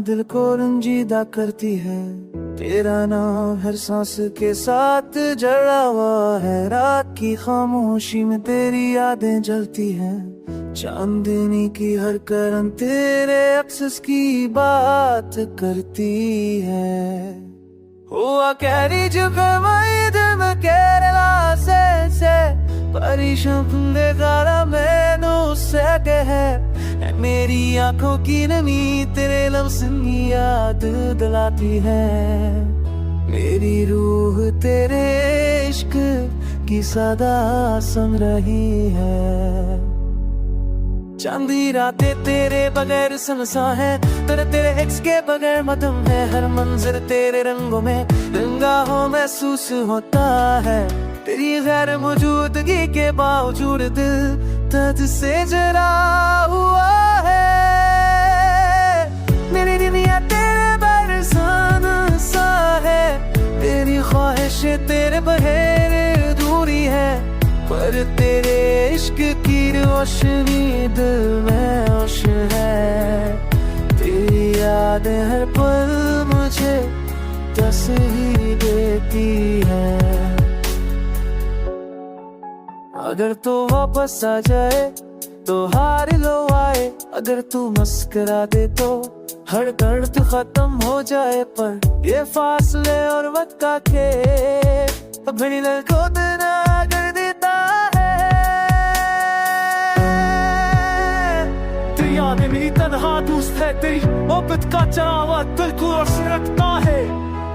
दिल को रंजीदा करती है। तेरा नाम हर सांस के साथ जड़ा हुआ है। रात की खामोशी में तेरी यादें जलती हैं। चांदनी की हर करन तेरे अक्सस की बात करती है। हुआ कहरी जो कमाई दिल में केरला से परेशान फुंदे गारा मैनू से कहे। मेरी आंखों की नमी तेरे लफ्ज़ की याद दिलाती है। मेरी रूह तेरे इश्क की सदा सुन रही है। चांदी रातें तेरे बगैर सुनसा है। तेरे एक्स के बगैर मदम है। हर मंजर तेरे रंगों में रंगा हो महसूस होता है। तेरी गैर मौजूदगी के बावजूद दिल दर्द से जरा हुआ है। मेरी दुनिया तेरे बरसान सा है। तेरी ख्वाहिशें तेरे बगैर दूरी है। पर तेरे इश्क की रोशनी दिल में होश है। तेरी यादें हर पल मुझे तस्वीर देती है। अगर तू वापस आ जाए तो हार लो आए। अगर तू मुस्कुरा दे तो हर दर्द खत्म हो जाए। पर ये फासले और वक्त का खेल अपनी दिल को देना कर देता है। तेरी यादें मेरी तन्हा दोस्त है। तेरी मोहब्बत का चरावा दिल को रोशन रखता है।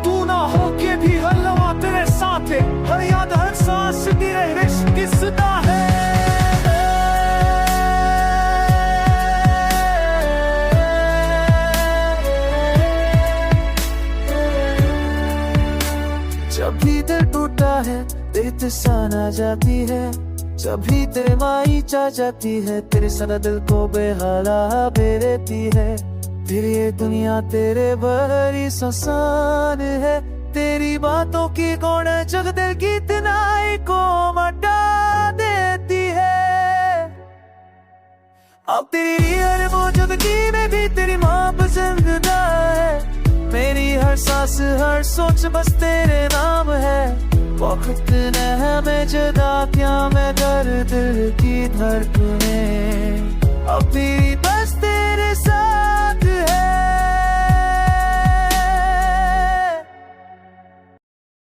तू ना हो के भी हर लम्हा तेरे साथ है। हर याद हर सांस तेरे इश्क की सदा है। जब भी दिल टूटा है तेरे साना जाती है। जब भी तेरे माई चा जाती है। तेरे सदा दिल को बेहाला बेरती है। तेरी ये दुनिया तेरे बड़ी सुसान है। तेरी बातों की कौन जग दिल की तनाई को मिटा देती है। अब तेरी हर मौजूदगी में भी तेरी माँ पसंदीदा है। मेरी हर सांस हर सोच बस तेरे नाम है। वक्त ने हमें जुदा क्या मैं दर्द दिल की धड़कने। अब तेरी